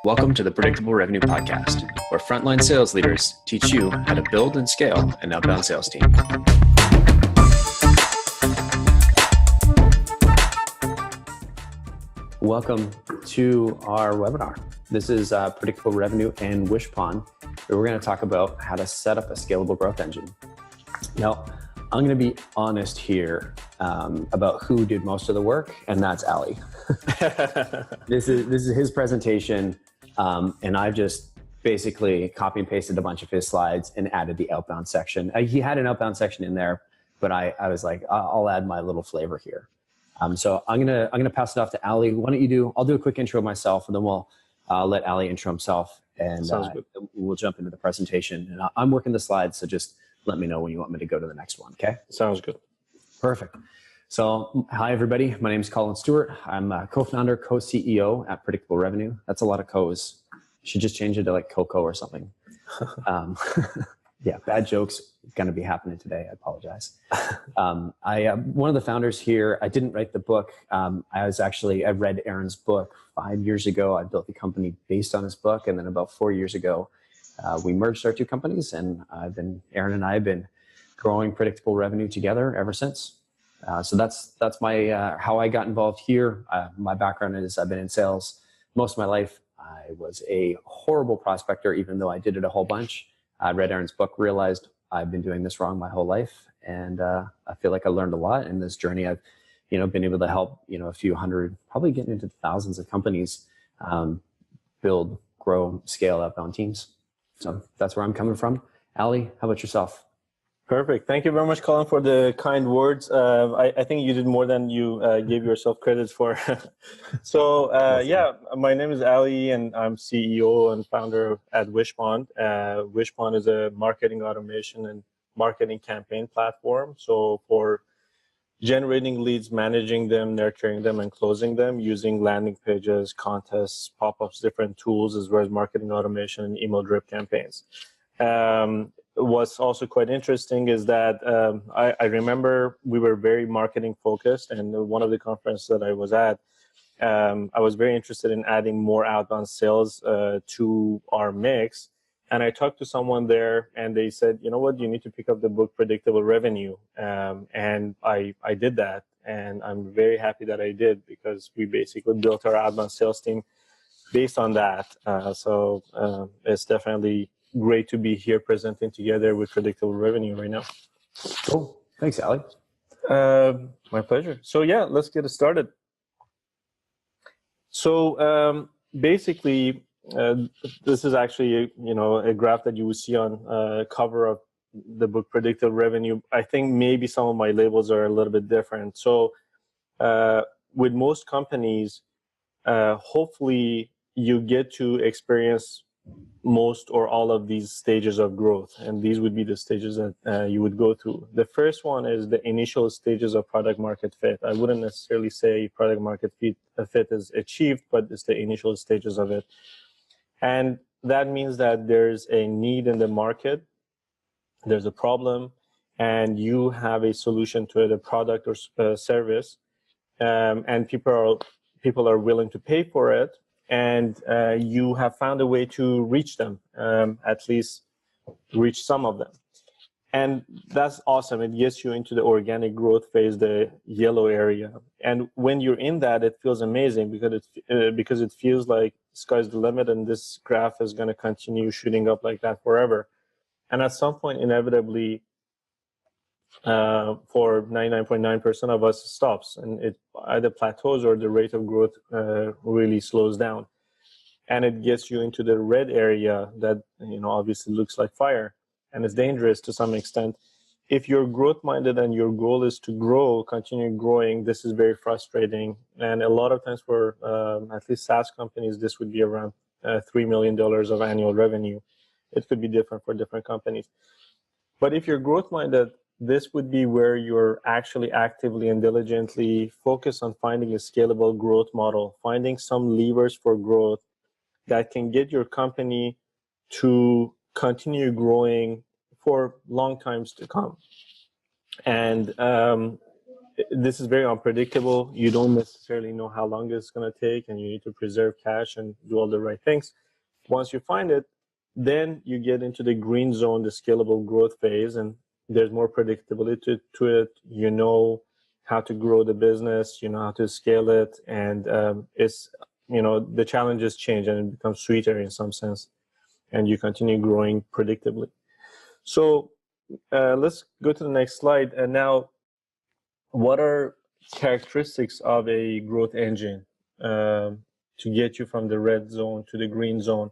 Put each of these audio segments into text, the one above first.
Welcome to the Predictable Revenue Podcast, where frontline sales leaders teach you how to build and scale an outbound sales team. Welcome to our webinar. This is Predictable Revenue and Wishpond, where we're going to talk about how to set up a scalable growth engine. Now, I'm going to be honest here about who did most of the work, and that's Ali. This is his presentation, and I've just basically copy and pasted a bunch of his slides and added the outbound section. He had an outbound section in there, but I was like, I'll add my little flavor here. So I'm gonna pass it off to Ali. Why don't you do? I'll do a quick intro of myself, and then we'll let Ali intro himself, and we'll jump into the presentation. And I'm working the slides, so just let me know when you want me to go to the next one. Okay? Sounds good. Perfect. So, hi everybody. My name is Collin Stewart. I'm a co-founder, co-CEO at Predictable Revenue. That's a lot of co's. Should just change it to like Coco or something. Yeah, bad jokes gonna be happening today. I apologize. One of the founders here. I didn't write the book. I read Aaron's book 5 years ago. I built the company based on his book, and then about 4 years ago, we merged our two companies, and Aaron and I have been growing Predictable Revenue together ever since. So that's my how I got involved here. My background is I've been in sales most of my life. I was a horrible prospector, even though I did it a whole bunch. I read Aaron's book, realized I've been doing this wrong my whole life, and I feel like I learned a lot in this journey. I've been able to help a few hundred, probably getting into thousands of companies build, grow, scale outbound teams. So that's where I'm coming from. Ali, how about yourself? Perfect. Thank you very much, Colin, for the kind words. I think you did more than you gave yourself credit for. So my name is Ali, and I'm CEO and founder at Wishpond. Wishpond is a marketing automation and marketing campaign platform. So for generating leads, managing them, nurturing them, and closing them using landing pages, contests, pop-ups, different tools, as well as marketing automation and email drip campaigns. What's also quite interesting is that I remember we were very marketing focused, and one of the conferences that I was at, I was very interested in adding more outbound sales to our mix. And I talked to someone there, and they said, you know what, you need to pick up the book Predictable Revenue. And I did that, and I'm very happy that I did, because we basically built our outbound sales team based on that. So it's definitely great to be here presenting together with Predictable Revenue right now. Cool. Thanks, Ali. My pleasure. So yeah, let's get it started. So basically, this is actually a graph that you will see on cover of the book Predictable Revenue. I think maybe some of my labels are a little bit different. So with most companies, hopefully you get to experience most or all of these stages of growth, and these would be the stages that you would go through. The first one is the initial stages of product market fit. I wouldn't necessarily say product market fit is achieved, but it's the initial stages of it. And that means that there's a need in the market, there's a problem, and you have a solution to it, a product or service, and people are willing to pay for it. And you have found a way to reach them, at least reach some of them. And that's awesome. It gets you into the organic growth phase, the yellow area. And when you're in that, it feels amazing, because it feels like sky's the limit, and this graph is going to continue shooting up like that forever. And at some point, inevitably, for 99.9% of us, it stops, and it either plateaus or the rate of growth really slows down, and it gets you into the red area that obviously looks like fire, and it's dangerous to some extent. If you're growth minded and your goal is to grow, continue growing, this is very frustrating. And a lot of times for at least SaaS companies, this would be around $3 million of annual revenue. It could be different for different companies. But if you're growth minded, this would be where you're actually actively and diligently focused on finding a scalable growth model, finding some levers for growth that can get your company to continue growing for long times to come. And this is very unpredictable. You don't necessarily know how long it's going to take, and you need to preserve cash and do all the right things. Once you find it, then you get into the green zone, the scalable growth phase, and there's more predictability to it. You know how to grow the business, you know how to scale it, and it's, you know, the challenges change and it becomes sweeter in some sense, and you continue growing predictably. So let's go to the next slide. And now, what are characteristics of a growth engine to get you from the red zone to the green zone?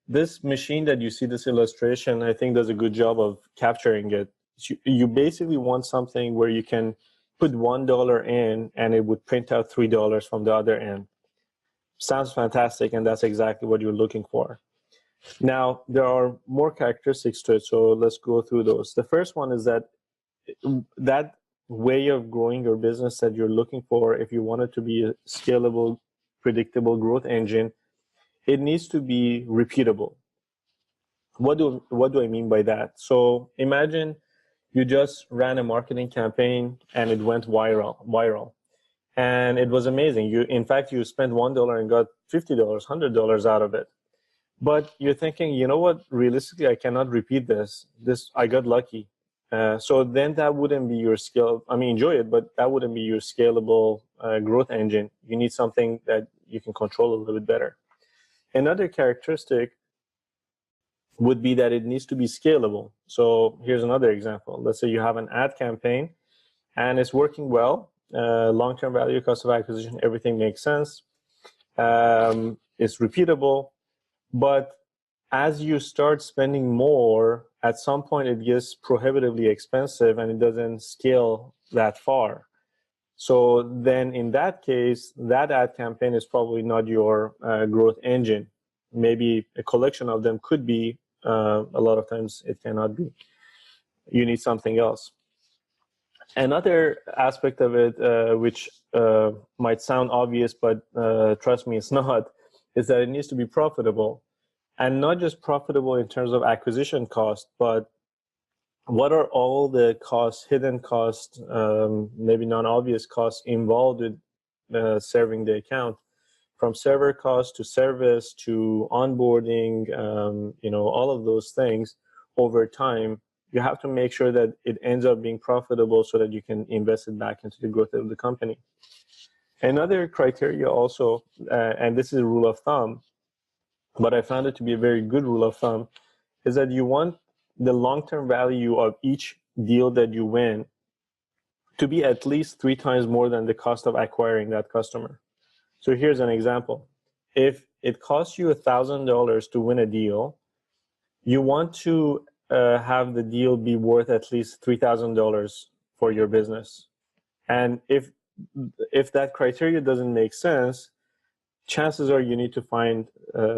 This machine that you see, this illustration, I think does a good job of capturing it. You basically want something where you can put $1 in and it would print out $3 from the other end. Sounds fantastic, and that's exactly what you're looking for. Now, there are more characteristics to it, so let's go through those. The first one is that way of growing your business that you're looking for, if you want it to be a scalable, predictable growth engine, it needs to be repeatable. What do I mean by that? So imagine you just ran a marketing campaign and it went viral, and it was amazing. In fact, you spent $1 and got $50, $100 out of it. But you're thinking, you know what? Realistically, I cannot repeat this. I got lucky. So then that wouldn't be your scale. I mean, enjoy it, but that wouldn't be your scalable growth engine. You need something that you can control a little bit better. Another characteristic would be that it needs to be scalable. So here's another example. Let's say you have an ad campaign and it's working well. Long-term value, cost of acquisition, everything makes sense. It's repeatable. But as you start spending more, at some point it gets prohibitively expensive and it doesn't scale that far. So then in that case, that ad campaign is probably not your growth engine. Maybe a collection of them could be, a lot of times it cannot be. You need something else. Another aspect of it, which might sound obvious, but trust me, it's not, is that it needs to be profitable. And not just profitable in terms of acquisition cost, but what are all the costs, hidden costs, maybe non-obvious costs involved with serving the account, from server costs to service to onboarding, all of those things over time. You have to make sure that it ends up being profitable so that you can invest it back into the growth of the company. Another criteria also, and this is a rule of thumb, but I found it to be a very good rule of thumb, is that you want the long-term value of each deal that you win to be at least 3 times more than the cost of acquiring that customer. So here's an example. If it costs you $1,000 to win a deal, you want to have the deal be worth at least $3,000 for your business. And if that criteria doesn't make sense, chances are you need to find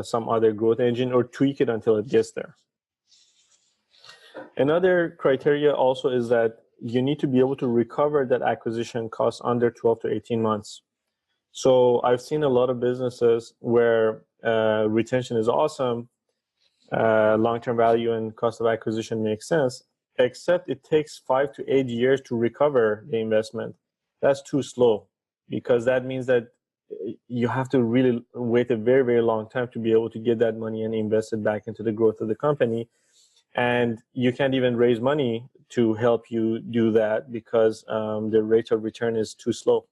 some other growth engine or tweak it until it gets there. Another criteria also is that you need to be able to recover that acquisition cost under 12 to 18 months. So I've seen a lot of businesses where retention is awesome, long-term value and cost of acquisition makes sense, except it takes 5 to 8 years to recover the investment. That's too slow, because that means that you have to really wait a very, very long time to be able to get that money and invest it back into the growth of the company. And you can't even raise money to help you do that because the rate of return is too slow.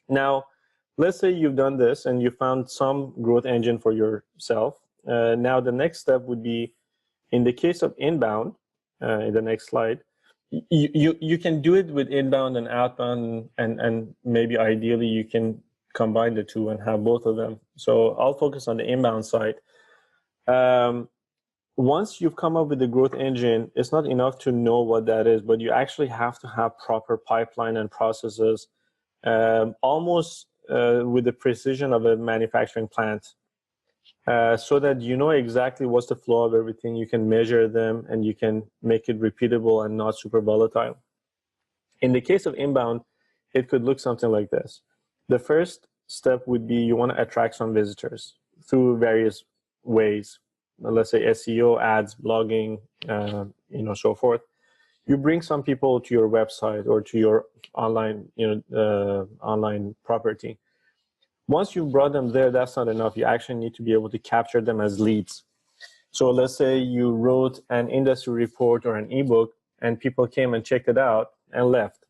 Now, let's say you've done this and you found some growth engine for yourself. Now, the next step would be, in the case of inbound, in the next slide, you can do it with inbound and outbound, and maybe ideally you can combine the two and have both of them. So I'll focus on the inbound side. Once you've come up with the growth engine, it's not enough to know what that is, but you actually have to have proper pipeline and processes, almost with the precision of a manufacturing plant, so that you know exactly what's the flow of everything. You can measure them and you can make it repeatable and not super volatile. In the case of inbound, it could look something like this. The first step would be you want to attract some visitors through various ways. Let's say SEO, ads, blogging, so forth. You bring some people to your website or to your online, online property. Once you brought them there, that's not enough. You actually need to be able to capture them as leads. So let's say you wrote an industry report or an ebook and people came and checked it out and left.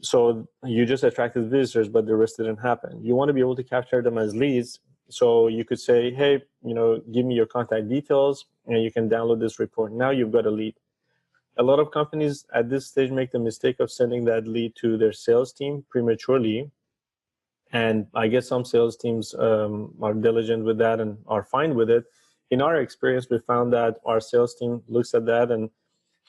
So you just attracted visitors, but the rest didn't happen. You want to be able to capture them as leads. So you could say, hey, give me your contact details and you can download this report. Now you've got a lead. A lot of companies at this stage make the mistake of sending that lead to their sales team prematurely. And I guess some sales teams are diligent with that and are fine with it. In our experience, we found that our sales team looks at that and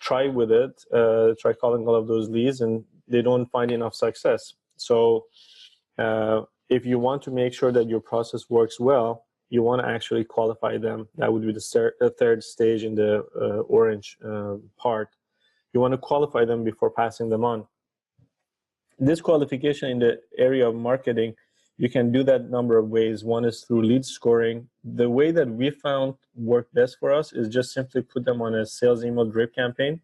try calling all of those leads, and they don't find enough success. So if you want to make sure that your process works well, you want to actually qualify them. That would be the third stage in the orange part. You want to qualify them before passing them on. This qualification in the area of marketing, you can do that number of ways. One is through lead scoring. The way that we found worked best for us is just simply put them on a sales email drip campaign.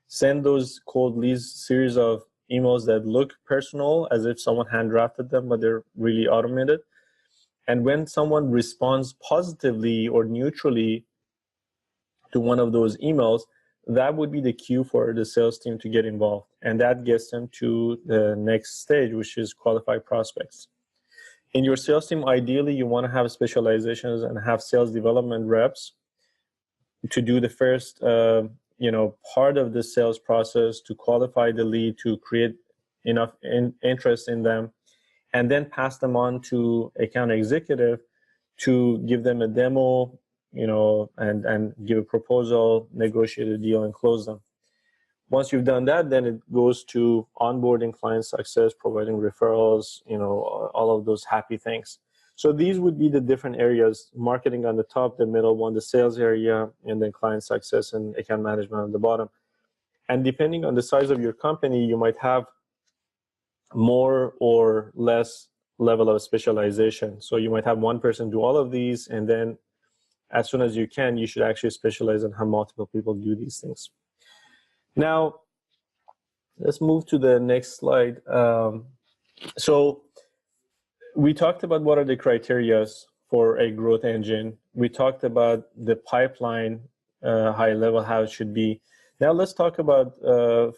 Send those cold leads series of emails that look personal, as if someone hand drafted them, but they're really automated. And when someone responds positively or neutrally to one of those emails, that would be the cue for the sales team to get involved. And that gets them to the next stage, which is qualified prospects. In your sales team, ideally, you want to have specializations and have sales development reps to do the first part of the sales process, to qualify the lead, to create enough interest in them, and then pass them on to account executive to give them a demo, and give a proposal, negotiate a deal, and close them. Once you've done that, then it goes to onboarding, client success, providing referrals, all of those happy things. So these would be the different areas: marketing on the top, the middle one, the sales area, and then client success and account management on the bottom. And depending on the size of your company, you might have more or less level of specialization. So you might have one person do all of these, and then as soon as you can, you should actually specialize and have multiple people do these things. Now, let's move to the next slide. So we talked about what are the criteria for a growth engine. We talked about the pipeline, high level, how it should be. Now let's talk about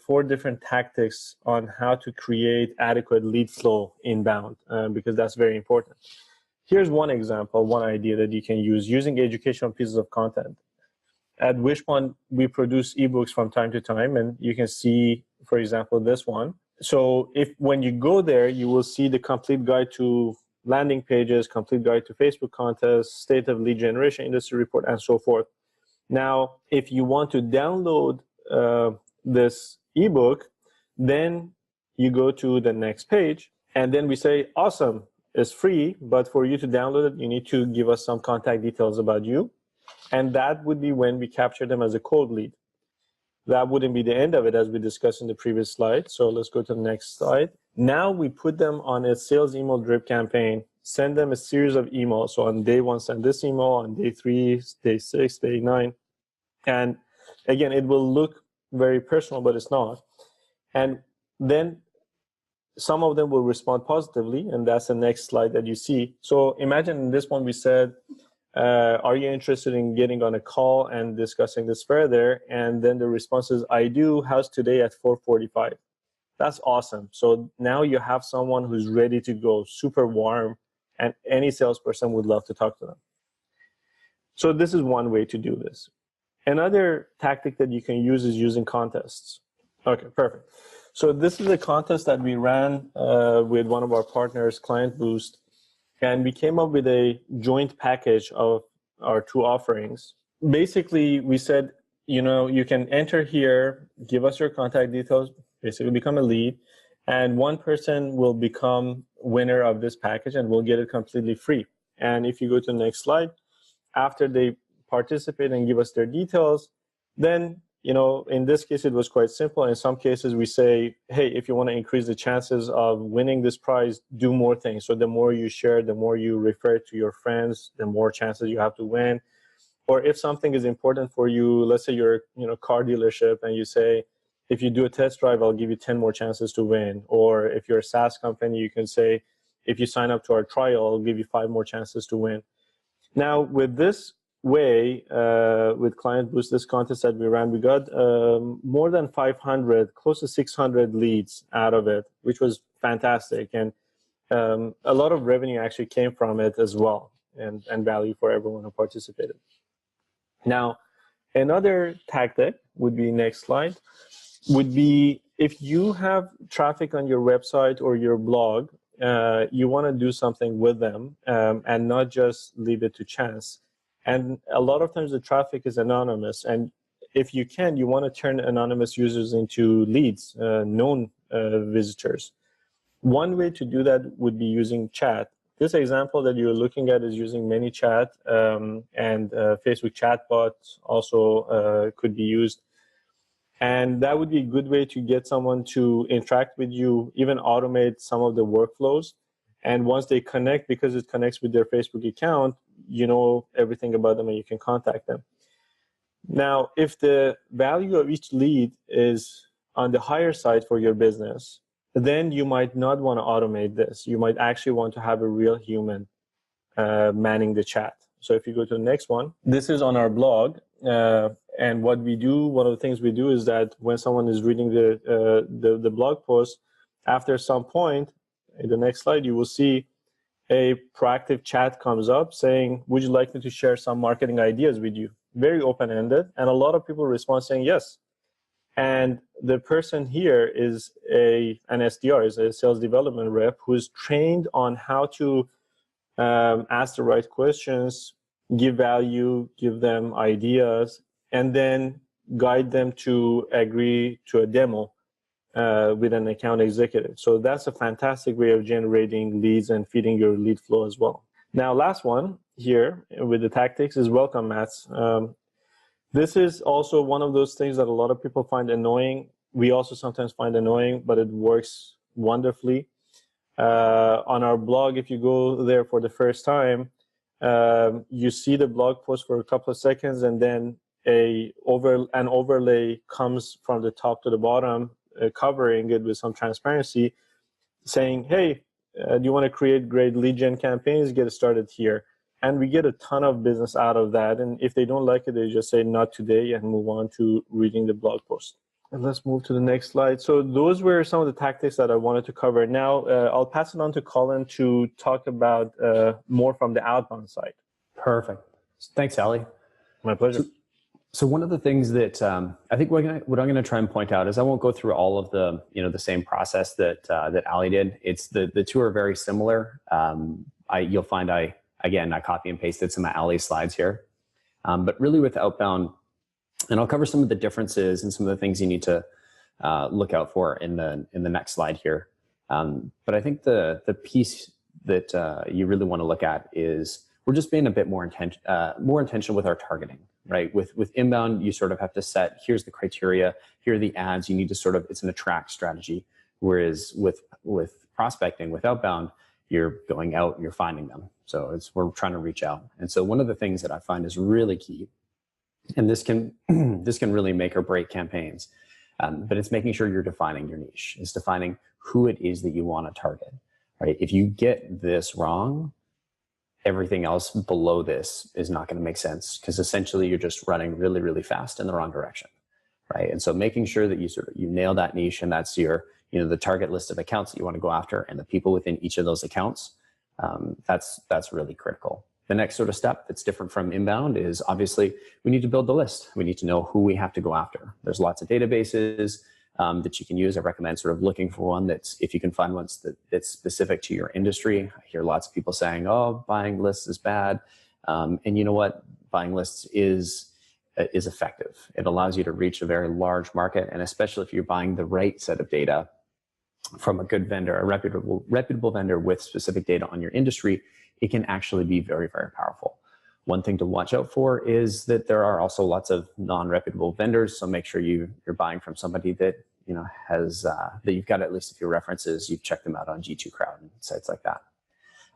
4 different tactics on how to create adequate lead flow inbound, because that's very important. Here's one example, one idea that you can use using educational pieces of content. At Wishpond, we produce ebooks from time to time, and you can see, for example, this one. So when you go there, you will see the complete guide to landing pages, complete guide to Facebook contests, state of lead generation industry report, and so forth. Now, if you want to download this ebook, then you go to the next page, and then we say, awesome, it's free, but for you to download it, you need to give us some contact details about you. And that would be when we capture them as a cold lead. That wouldn't be the end of it, as we discussed in the previous slide. So let's go to the next slide. Now we put them on a sales email drip campaign, send them a series of emails. So on day 1, send this email, on day 3, day 6, day 9. And again, it will look very personal, but it's not. And then some of them will respond positively, and that's the next slide that you see. So imagine in this one we said, are you interested in getting on a call and discussing this further? And then the response is, I do. How's today at 4:45? That's awesome. So now you have someone who's ready to go, super warm, and any salesperson would love to talk to them. So this is one way to do this. Another tactic that you can use is using contests. Okay, perfect. So this is a contest that we ran with one of our partners, Client Boost, and we came up with a joint package of our 2 offerings. Basically, we said, you can enter here, give us your contact details, basically become a lead, and one person will become winner of this package and we'll get it completely free. And if you go to the next slide, after they participate and give us their details, then in this case, it was quite simple. In some cases, we say, hey, if you want to increase the chances of winning this prize, do more things. So the more you share, the more you refer to your friends, the more chances you have to win. Or if something is important for you, let's say you're a car dealership, and you say, if you do a test drive, I'll give you 10 more chances to win. Or if you're a SaaS company, you can say, if you sign up to our trial, I'll give you 5 more chances to win. Now, with this way, with Client Boost, this contest that we ran, we got more than 500, close to 600 leads out of it, which was fantastic. And a lot of revenue actually came from it as well, and value for everyone who participated. Now, another tactic would be, next slide, would be if you have traffic on your website or your blog, you want to do something with them and not just leave it to chance. And a lot of times the traffic is anonymous. And if you can, you want to turn anonymous users into leads, known visitors. One way to do that would be using chat. This example that you're looking at is using ManyChat, and Facebook chatbot also could be used. And that would be a good way to get someone to interact with you, even automate some of the workflows. And once they connect, because it connects with their Facebook account, you know everything about them and you can contact them. Now, if the value of each lead is on the higher side for your business, then you might not want to automate this. You might actually want to have a real human manning the chat. So if you go to the next one, this is on our blog. And what we do, one of the things we do is that when someone is reading the blog post, after some point, in the next slide, you will see a proactive chat comes up saying, would you like me to share some marketing ideas with you? Very open-ended. And a lot of people respond saying yes. And the person here is an SDR, is a sales development rep, who's trained on how to ask the right questions, give value, give them ideas, and then guide them to agree to a demo with an account executive. So that's a fantastic way of generating leads and feeding your lead flow as well. Now, last one here with the tactics is welcome mats. This is also one of those things that a lot of people find annoying. We also sometimes find annoying, but it works wonderfully. On our blog, if you go there for the first time, you see the blog post for a couple of seconds, and then an overlay comes from the top to the bottom, covering it with some transparency, saying, hey, do you want to create great lead gen campaigns? Get started here. And we get a ton of business out of that. And if they don't like it, they just say not today and move on to reading the blog post. And let's move to the next slide. So those were some of the tactics that I wanted to cover. Now, I'll pass it on to Collin to talk about more from the outbound side. Perfect. Thanks, Ali. My pleasure. So one of the things that I think what I'm going to try and point out is I won't go through all of the the same process that Ali did. It's the two are very similar. You'll find I copy and pasted some of Ali's slides here, but really with outbound, and I'll cover some of the differences and some of the things you need to look out for in the next slide here. But I think the piece that you really want to look at is we're just being a bit more intentional with our targeting, right? With inbound, you sort of have to set, here's the criteria, here are the ads, you need to it's an attract strategy. Whereas with prospecting, with outbound, you're going out and you're finding them. So we're trying to reach out. And so one of the things that I find is really key, and this can really make or break campaigns, but it's making sure you're defining your niche. It's defining who it is that you want to target, right? If you get this wrong, everything else below this is not going to make sense, because essentially you're just running really, really fast in the wrong direction, right? And so making sure that you nail that niche, and that's your the target list of accounts that you want to go after and the people within each of those accounts, that's really critical. The next sort of step that's different from inbound is obviously we need to build the list. We need to know who we have to go after. There's lots of databases that you can use. I recommend sort of looking for one that's, if you can find one that's specific to your industry. I hear lots of people saying, oh, buying lists is bad. And you know what? Buying lists is effective. It allows you to reach a very large market, and especially if you're buying the right set of data from a good vendor, a reputable vendor with specific data on your industry, it can actually be very, very powerful. One thing to watch out for is that there are also lots of non-reputable vendors. So make sure you're buying from somebody that has that you've got at least a few references. You've checked them out on G2 Crowd and sites like that.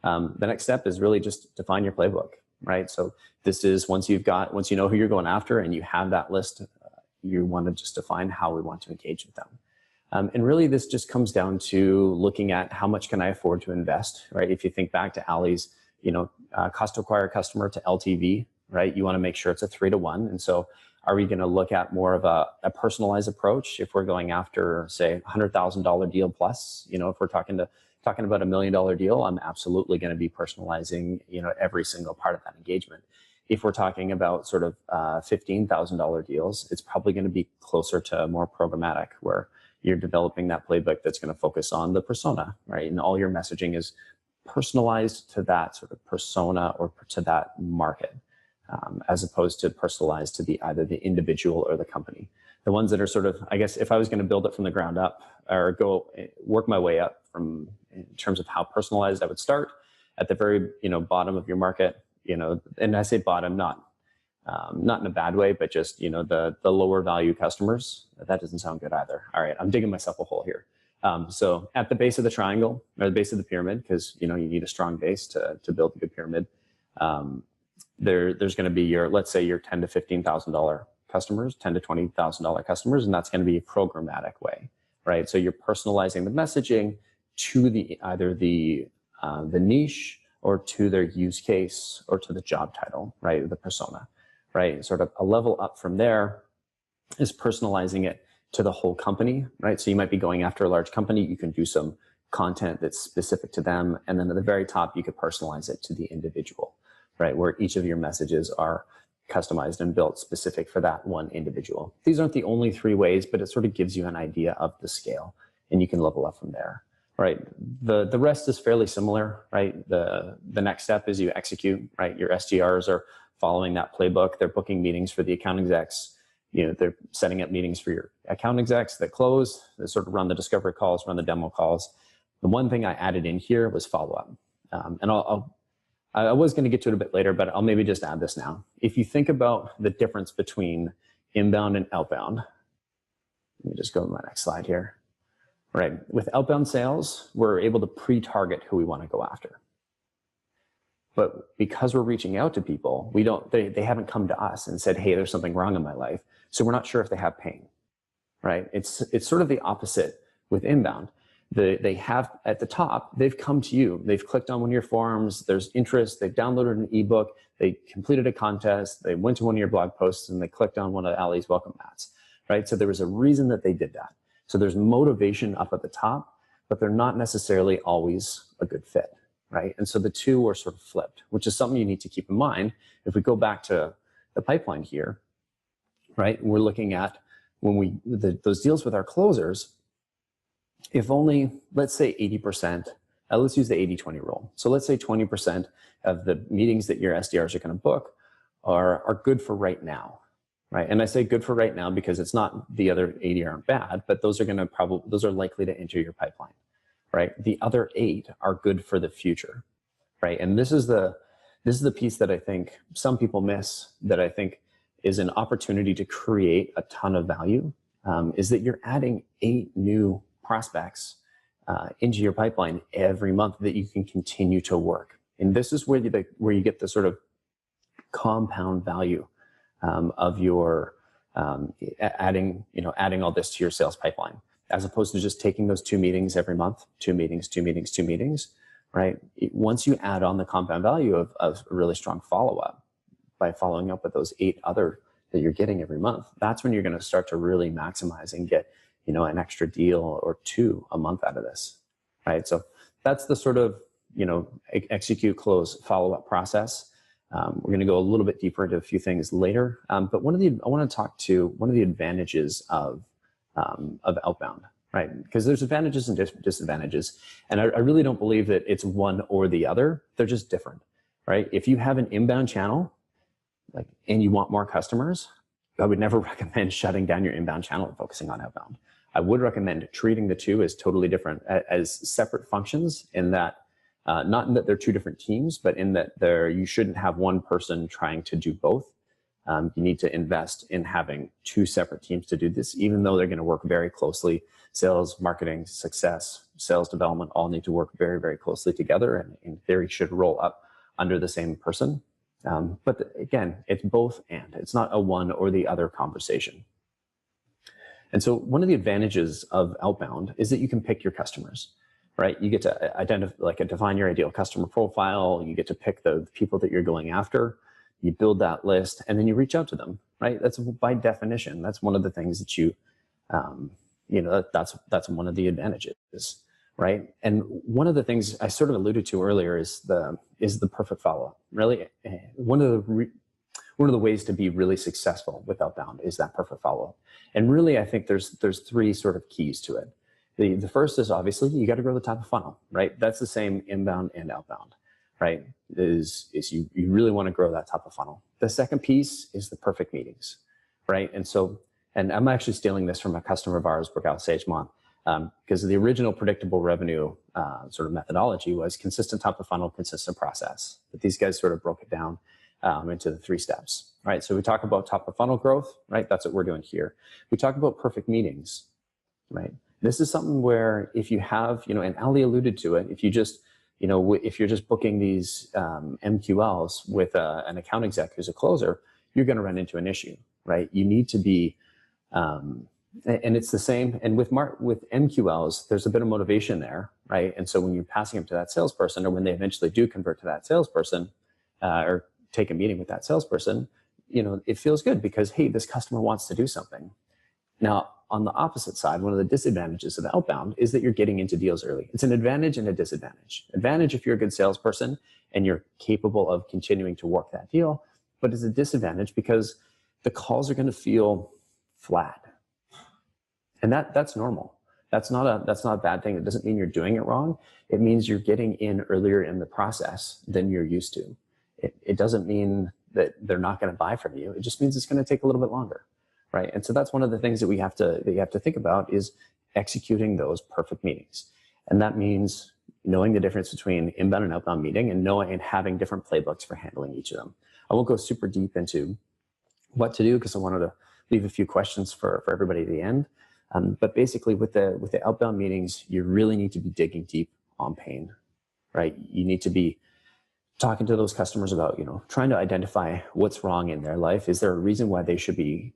The next step is really just define your playbook, right? So this is once you know who you're going after and you have that list you want to just define how we want to engage with them. And really, this just comes down to looking at how much can I afford to invest, right? If you think back to Ali's, cost to acquire a customer to LTV, right? You want to make sure it's a 3-to-1. And so are we going to look at more of a personalized approach if we're going after, say, $100,000 deal plus? If we're talking about $1 million deal, I'm absolutely going to be personalizing, every single part of that engagement. If we're talking about sort of $15,000 deals, it's probably going to be closer to more programmatic, where you're developing that playbook that's going to focus on the persona, right? And all your messaging is personalized to that sort of persona or to that market, as opposed to personalized to either the individual or the company. The ones that are sort of, I guess, if I was going to build it from the ground up or work my way up from in terms of how personalized I would start at the very, bottom of your market, and I say bottom, not in a bad way, but just, the lower value customers. That doesn't sound good either. All right, I'm digging myself a hole here. So at the base of the triangle, or the base of the pyramid, because, you need a strong base to build a good pyramid. There's going to be let's say your $10,000 to $15,000 customers, $10,000 to $20,000 customers, and that's going to be a programmatic way, right? So you're personalizing the messaging to either the niche or to their use case or to the job title, right? The persona, right? Sort of a level up from there is personalizing it to the whole company, right? So you might be going after a large company. You can do some content that's specific to them. And then at the very top, you could personalize it to the individual, right? Where each of your messages are customized and built specific for that one individual. These aren't the only 3 ways, but it sort of gives you an idea of the scale, and you can level up from there, right? The rest is fairly similar, right? The next step is you execute, right? Your SDRs are following that playbook. They're booking meetings for the account execs. They're setting up meetings for your account execs that close, that sort of run the discovery calls, run the demo calls. The one thing I added in here was follow-up. And I was going to get to it a bit later, but I'll maybe just add this now. If you think about the difference between inbound and outbound, let me just go to my next slide here. Right. With outbound sales, we're able to pre-target who we want to go after. But because we're reaching out to people, they haven't come to us and said, hey, there's something wrong in my life. So we're not sure if they have pain, right? It's sort of the opposite with inbound. They have at the top, they've come to you. They've clicked on one of your forums. There's interest. They've downloaded an ebook. They completed a contest. They went to one of your blog posts and they clicked on one of Ali's welcome mats, right? So there was a reason that they did that. So there's motivation up at the top, but they're not necessarily always a good fit, right? And so the two are sort of flipped, which is something you need to keep in mind. If we go back to the pipeline here, right? We're looking at those deals with our closers. If only, let's say 80%, let's use the 80-20 rule. So let's say 20% of the meetings that your SDRs are going to book are good for right now, right? And I say good for right now because it's not the other 80 aren't bad, but those are likely to enter your pipeline, right? The other 8 are good for the future, right? And this is the piece that I think some people miss, that I think is an opportunity to create a ton of value, is that you're adding 8 new prospects into your pipeline every month that you can continue to work. And this is where you get the sort of compound value of your adding all this to your sales pipeline, as opposed to just taking those 2 meetings every month, 2 meetings, right? Once you add on the compound value of a really strong follow-up by following up with those 8 other that you're getting every month, that's when you're going to start to really maximize and get an extra deal or 2 a month out of this, right? So that's the sort of, execute, close, follow-up process. We're going to go a little bit deeper into a few things later. But I want to talk to one of the advantages of outbound, right? Because there's advantages and disadvantages. And I really don't believe that it's one or the other. They're just different, right? If you have an inbound channel, and you want more customers, I would never recommend shutting down your inbound channel and focusing on outbound. I would recommend treating the two as totally different, as separate functions, in that, not in that they're 2 different teams, but in that you shouldn't have one person trying to do both. You need to invest in having 2 separate teams to do this, even though they're going to work very closely. Sales, marketing, success, sales development all need to work very, very closely together, and in theory should roll up under the same person. But again, it's both and. It's not a one or the other conversation. And so one of the advantages of outbound is that you can pick your customers, right? You get to identify, define your ideal customer profile. You get to pick the people that you're going after. You build that list, and then you reach out to them, right? That's by definition. That's one of the things that you, that's one of the advantages, right? And one of the things I sort of alluded to earlier is the perfect follow-up. Really, one of the ways to be really successful with outbound is that perfect follow-up. And really, I think there's three sort of keys to it. The first is obviously you got to grow the top of funnel, right? That's the same inbound and outbound, right? Is you really want to grow that top of funnel. The second piece is the perfect meetings, right? And I'm actually stealing this from a customer of ours, Burgout Sagemont, because the original predictable revenue sort of methodology was consistent top of funnel, consistent process. But these guys sort of broke it down into the 3 steps, right? So we talk about top of funnel growth, right? That's what we're doing here. We talk about perfect meetings, right? This is something where if you have, and Ali alluded to it, if you just, if you're just booking these MQLs with an account exec who's a closer, you're going to run into an issue, right? You need to be, and it's the same. And with MQLs, there's a bit of motivation there, right? And so when you're passing them to that salesperson, or when they eventually do convert to that salesperson, or take a meeting with that salesperson, it feels good because, hey, this customer wants to do something. Now, on the opposite side, one of the disadvantages of outbound is that you're getting into deals early. It's an advantage and a disadvantage. Advantage if you're a good salesperson and you're capable of continuing to work that deal, but it's a disadvantage because the calls are going to feel flat. And that's normal. That's not a bad thing. It doesn't mean you're doing it wrong. It means you're getting in earlier in the process than you're used to. It doesn't mean that they're not going to buy from you. It just means it's going to take a little bit longer. Right. And so that's one of the things that you have to think about is executing those perfect meetings. And that means knowing the difference between inbound and outbound meeting and having different playbooks for handling each of them. I won't go super deep into what to do because I wanted to leave a few questions for everybody at the end. But basically with the outbound meetings, you really need to be digging deep on pain, right? You need to be talking to those customers about, trying to identify what's wrong in their life. Is there a reason why they should be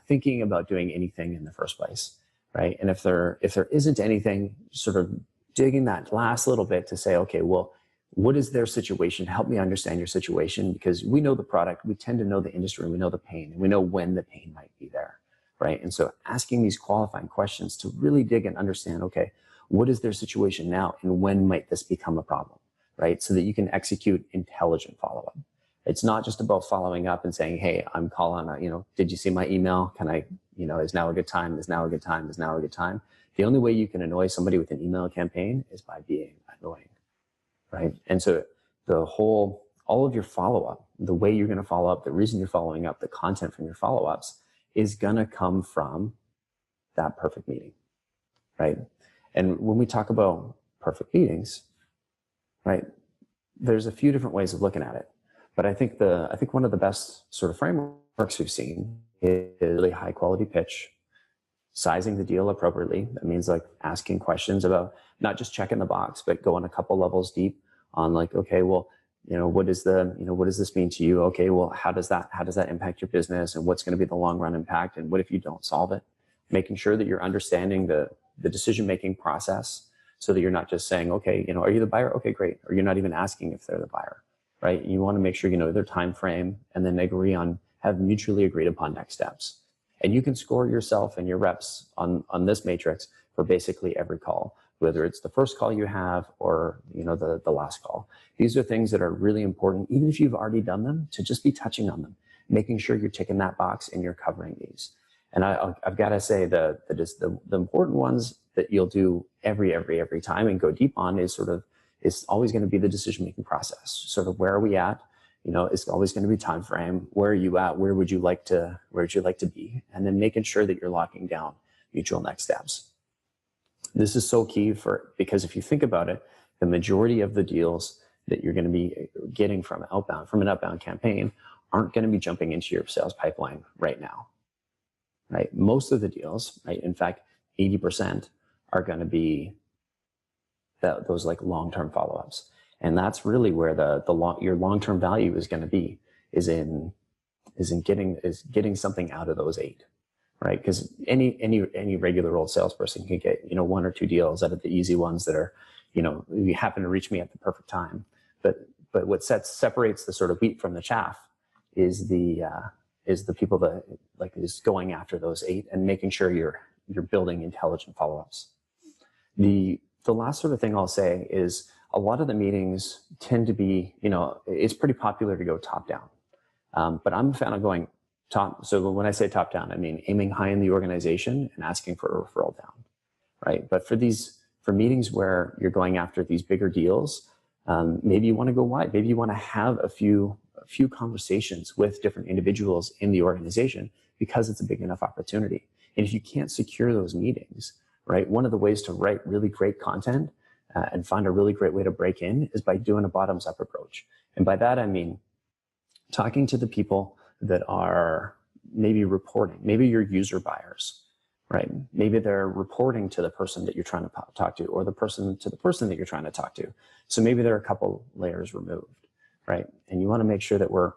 thinking about doing anything in the first place, right? And if there isn't anything, sort of digging that last little bit to say, okay, well, what is their situation? Help me understand your situation, because we know the product, we tend to know the industry, we know the pain, and we know when the pain might be there, right? And so asking these qualifying questions to really dig and understand, okay, what is their situation now, and when might this become a problem, right? So that you can execute intelligent follow-up. It's not just about following up and saying, hey, I'm Collin, did you see my email? Can I, is now a good time? Is now a good time? Is now a good time? The only way you can annoy somebody with an email campaign is by being annoying, right? And so all of your follow-up, the way you're going to follow up, the reason you're following up, the content from your follow-ups is going to come from that perfect meeting, right? And when we talk about perfect meetings, right, there's a few different ways of looking at it. But I think one of the best sort of frameworks we've seen is really high quality pitch, sizing the deal appropriately. That means like asking questions about not just checking the box, but going a couple levels deep on like, okay, well, what does this mean to you? Okay, well, how does that impact your business, and what's going to be the long run impact, and what if you don't solve it? Making sure that you're understanding the decision making process, so that you're not just saying, okay, are you the buyer? Okay, great. Or you're not even asking if they're the buyer. Right? You want to make sure you know their time frame, and then have mutually agreed upon next steps. And you can score yourself and your reps on this matrix for basically every call, whether it's the first call you have or the last call. These are things that are really important, even if you've already done them, to just be touching on them, making sure you're ticking that box and you're covering these. And I've got to say the important ones that you'll do every time and go deep on is always going to be the decision-making process. Sort of where are we at? It's always going to be time frame. Where are you at? Where would you like to be? And then making sure that you're locking down mutual next steps. This is so key because if you think about it, the majority of the deals that you're going to be getting from an outbound campaign aren't going to be jumping into your sales pipeline right now, right? Most of the deals, right? In fact, 80% are going to be those like long-term follow-ups. And that's really where your long-term value is going to be, is getting something out of those 8, right? Because any regular old salesperson can get, you know, 1 or 2 deals out of the easy ones that are, you know, you happen to reach me at the perfect time. But what separates the sort of wheat from the chaff is the people that like is going after those 8 and making sure you're building intelligent follow-ups. The last sort of thing I'll say is a lot of the meetings tend to be, you know, it's pretty popular to go top down, but I'm a fan of going top. So when I say top down, I mean aiming high in the organization and asking for a referral down, right? But for meetings where you're going after these bigger deals, maybe you want to go wide. Maybe you want to have a few conversations with different individuals in the organization because it's a big enough opportunity. And if you can't secure those meetings, right, one of the ways to write really great content and find a really great way to break in is by doing a bottoms up approach. And by that, I mean talking to the people that are maybe reporting, maybe your user buyers, right? Maybe they're reporting to the person that you're trying to talk to, or the person that you're trying to talk to. So maybe they're a couple layers removed, right? And you want to make sure that we're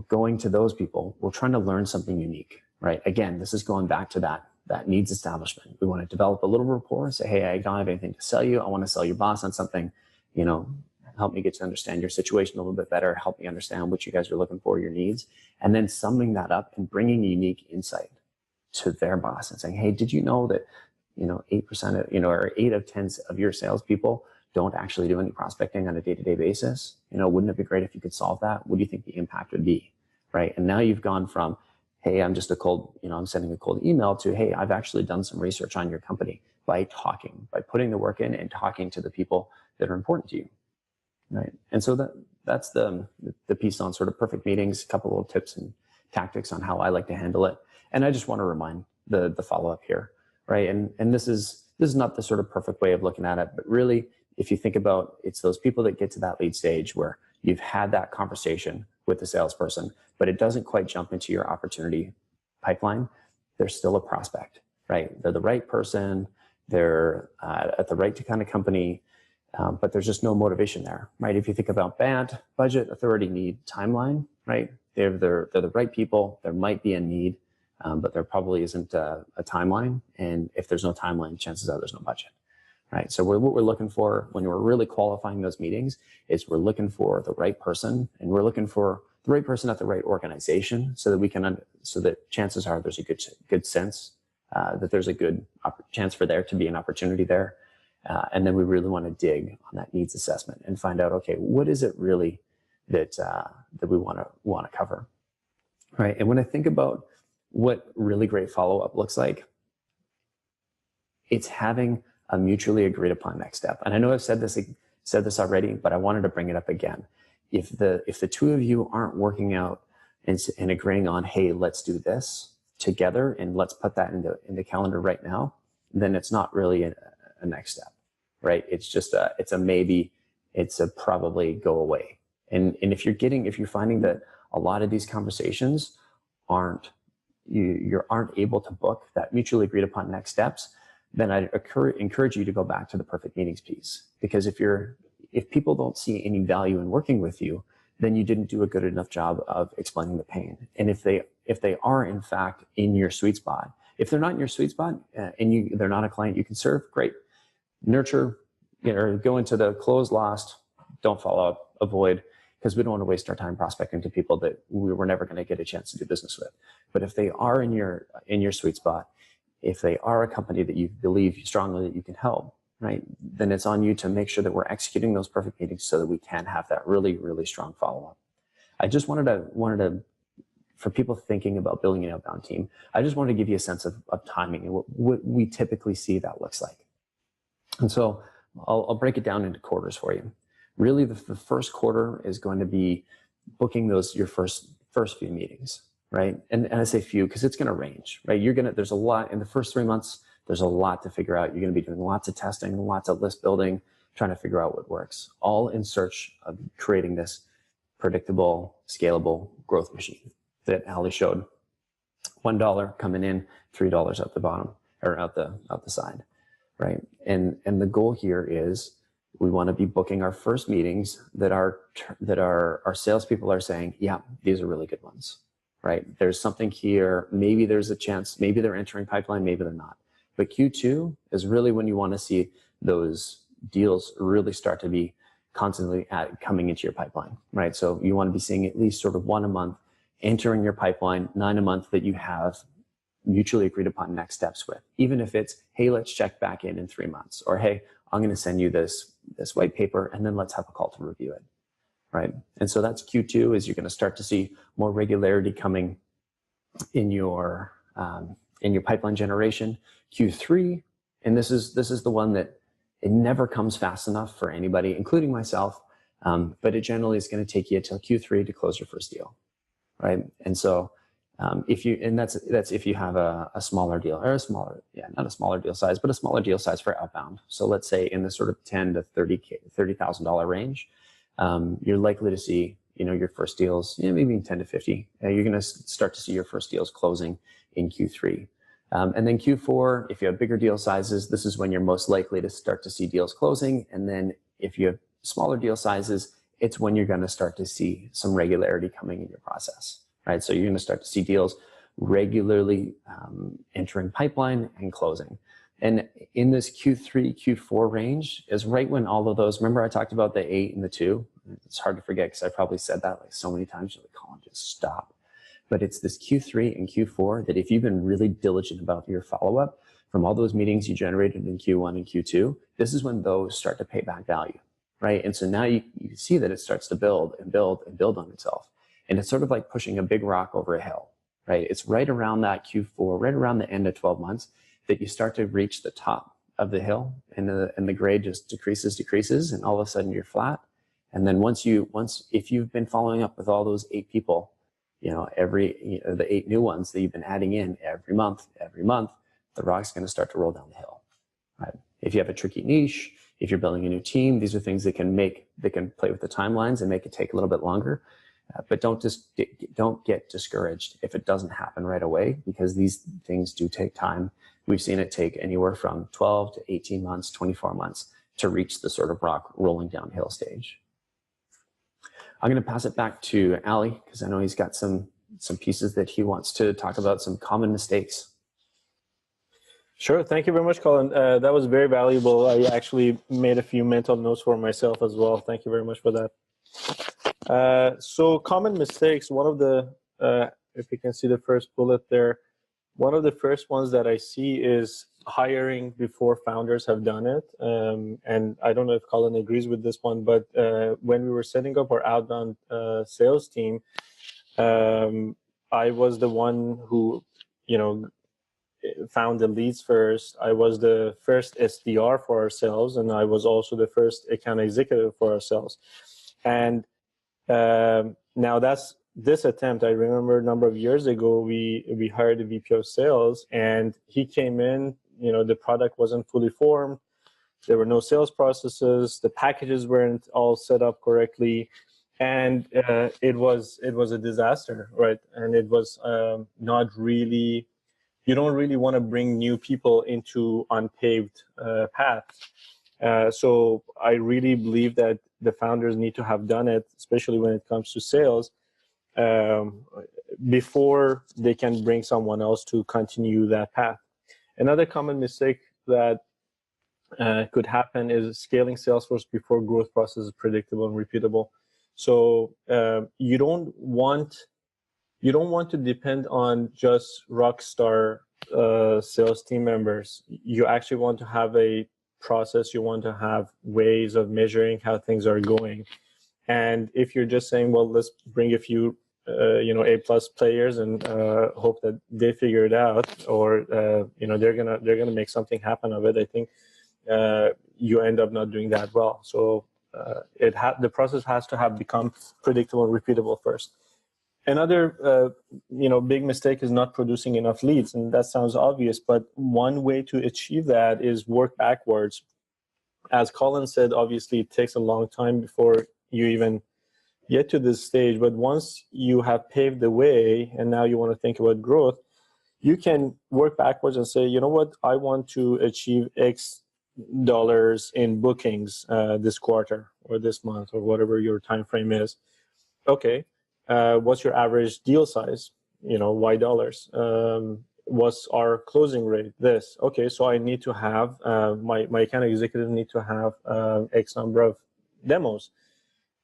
going to those people. We're trying to learn something unique, right? Again, this is going back to that needs establishment. We want to develop a little rapport, say, hey, I don't have anything to sell you. I want to sell your boss on something, you know, help me get to understand your situation a little bit better, help me understand what you guys are looking for, your needs, and then summing that up and bringing unique insight to their boss and saying, hey, did you know that, you know, 8% of, you know, or 8 of 10 of your salespeople don't actually do any prospecting on a day-to-day basis? You know, wouldn't it be great if you could solve that? What do you think the impact would be, right? And now you've gone from, hey, I'm just a cold, you know, I'm sending a cold email to, hey, I've actually done some research on your company by putting the work in and talking to the people that are important to you, right? And so that's the piece on sort of perfect meetings, a couple little tips and tactics on how I like to handle it. And I just want to remind the follow-up here, right? And this is not the sort of perfect way of looking at it, but really, if you think about, it's those people that get to that lead stage where you've had that conversation with the salesperson, but it doesn't quite jump into your opportunity pipeline. They're still a prospect, right? They're the right person. They're at the right kind of company, but there's just no motivation there, right? If you think about BANT, budget, authority, need, timeline, right? They're the right people. There might be a need, but there probably isn't a timeline. And if there's no timeline, chances are there's no budget, right? So what we're looking for when we're really qualifying those meetings is we're looking for the right person, and we're looking for the right person at the right organization, so that we can, so that chances are there's a good sense that there's a good chance for there to be an opportunity there. And then we really want to dig on that needs assessment and find out, okay, what is it really that we want to cover, right? And when I think about what really great follow-up looks like, it's having a mutually agreed upon next step. And I know I've said this already, but I wanted to bring it up again. If the two of you aren't working out and agreeing on, hey, let's do this together and let's put that in the calendar right now, then it's not really a next step, right? It's just it's a maybe, it's a probably go away. And if you're finding that a lot of these conversations you aren't able to book that mutually agreed upon next steps, then I encourage you to go back to the perfect meetings piece. Because if people don't see any value in working with you, then you didn't do a good enough job of explaining the pain. And if they are in fact in your sweet spot, if they're not in your sweet spot and they're not a client you can serve, great. Nurture, go into the close lost, don't follow up, avoid, because we don't want to waste our time prospecting to people that we were never going to get a chance to do business with. But if they are in your sweet spot, if they are a company that you believe strongly that you can help, right, then it's on you to make sure that we're executing those perfect meetings so that we can have that really, really strong follow-up. I just wanted to, for people thinking about building an outbound team, I just wanted to give you a sense of timing and what we typically see that looks like. And so I'll break it down into quarters for you. Really, the first quarter is going to be booking your first few meetings, right? And I say few because it's going to range, right? There's a lot in the first 3 months. There's a lot to figure out. You're going to be doing lots of testing, lots of list building, trying to figure out what works, all in search of creating this predictable, scalable growth machine that Ali showed. $1 coming in, $3 out the bottom or out the side, right? And the goal here is we want to be booking our first meetings that our salespeople are saying, yeah, these are really good ones, right? There's something here. Maybe there's a chance. Maybe they're entering pipeline. Maybe they're not. But Q2 is really when you want to see those deals really start to be constantly coming into your pipeline, right? So you want to be seeing at least sort of 1 a month entering your pipeline, 9 a month that you have mutually agreed upon next steps with. Even if it's, hey, let's check back in 3 months, or hey, I'm going to send you this white paper and then let's have a call to review it, right? And so that's Q2, is you're going to start to see more regularity coming in your pipeline generation. Q3, and this is the one that it never comes fast enough for anybody, including myself, but it generally is going to take you until Q3 to close your first deal, right? And so that's if you have a smaller deal, or not a smaller deal size, but a smaller deal size for outbound. So let's say in the sort of $10,000 to $30,000 range, you're likely to see, your first deals, maybe 10 to 50. You're going to start to see your first deals closing in Q3. And then Q4, if you have bigger deal sizes, this is when you're most likely to start to see deals closing. And then if you have smaller deal sizes, it's when you're going to start to see some regularity coming in your process, right? So you're going to start to see deals regularly entering pipeline and closing. And in this Q3, Q4 range is right when all of those, remember I talked about the 8 and the 2? It's hard to forget because I probably said that like so many times. You're like, Collin, just stop. But it's this Q3 and Q4 that if you've been really diligent about your follow-up from all those meetings you generated in Q1 and Q2, this is when those start to pay back value, right? And so now you see that it starts to build and build and build on itself. And it's sort of like pushing a big rock over a hill, right? It's right around that Q4, right around the end of 12 months that you start to reach the top of the hill, and the grade just decreases, and all of a sudden you're flat. And then if you've been following up with all those 8 people, the 8 new ones that you've been adding in every month, the rock's going to start to roll down the hill, right? If you have a tricky niche, if you're building a new team, these are things that can play with the timelines and make it take a little bit longer. But don't get discouraged if it doesn't happen right away, because these things do take time. We've seen it take anywhere from 12 to 18 months, 24 months to reach the sort of rock rolling downhill stage. I'm going to pass it back to Ali because I know he's got some pieces that he wants to talk about, some common mistakes. Sure. Thank you very much, Collin. That was very valuable. I actually made a few mental notes for myself as well. Thank you very much for that. So common mistakes, one of the, if you can see the first bullet there, one of the first ones that I see is hiring before founders have done it. And I don't know if Collin agrees with this one, but when we were setting up our outbound sales team, I was the one who, found the leads first. I was the first SDR for ourselves, and I was also the first account executive for ourselves. And now this attempt, I remember a number of years ago, we hired a VP of sales, and he came in, the product wasn't fully formed. There were no sales processes. The packages weren't all set up correctly. And it was a disaster, right? And it was not really, you don't really want to bring new people into unpaved paths. So I really believe that the founders need to have done it, especially when it comes to sales, before they can bring someone else to continue that path. Another common mistake that could happen is scaling Salesforce before growth process is predictable and repeatable. So you don't want to depend on just rock star sales team members. You actually want to have a process. You want to have ways of measuring how things are going. And if you're just saying, well, let's bring a few A+ players and hope that they figure it out, or they're gonna make something happen of it, I think you end up not doing that well. So the process has to have become predictable and repeatable first. Another big mistake is not producing enough leads, and that sounds obvious, but one way to achieve that is work backwards. As Collin said, obviously it takes a long time before you even get to this stage, but once you have paved the way and now you want to think about growth, you can work backwards and say, you know what, I want to achieve X dollars in bookings this quarter or this month or whatever your time frame is. Okay, what's your average deal size? Y dollars. What's our closing rate? This. Okay, so I need to have my account executive need to have X number of demos.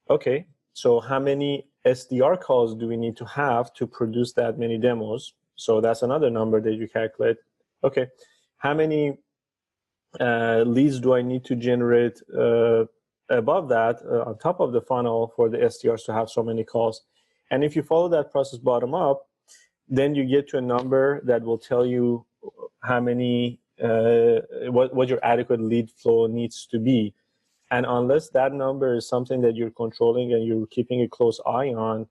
Okay, so how many SDR calls do we need to have to produce that many demos? So that's another number that you calculate. Okay, how many leads do I need to generate above that, on top of the funnel, for the SDRs to have so many calls? And if you follow that process bottom up, then you get to a number that will tell you how many, what your adequate lead flow needs to be. And unless that number is something that you're controlling and you're keeping a close eye on,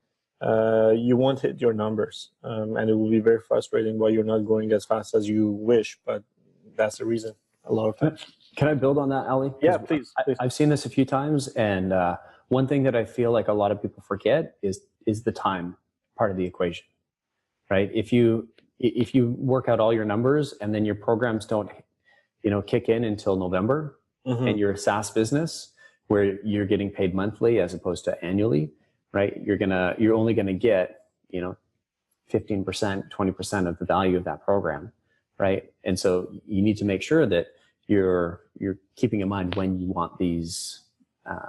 you won't hit your numbers. And it will be very frustrating why you're not going as fast as you wish, but that's the reason a lot of times. Can I build on that, Ali? Yeah, please. I've seen this a few times, and one thing that I feel like a lot of people forget is the time part of the equation, right? If you work out all your numbers and then your programs don't, kick in until November, and you're a SaaS business where you're getting paid monthly as opposed to annually, right? You're only gonna get 15%, 20% of the value of that program, right? And so you need to make sure that you're keeping in mind when you want these,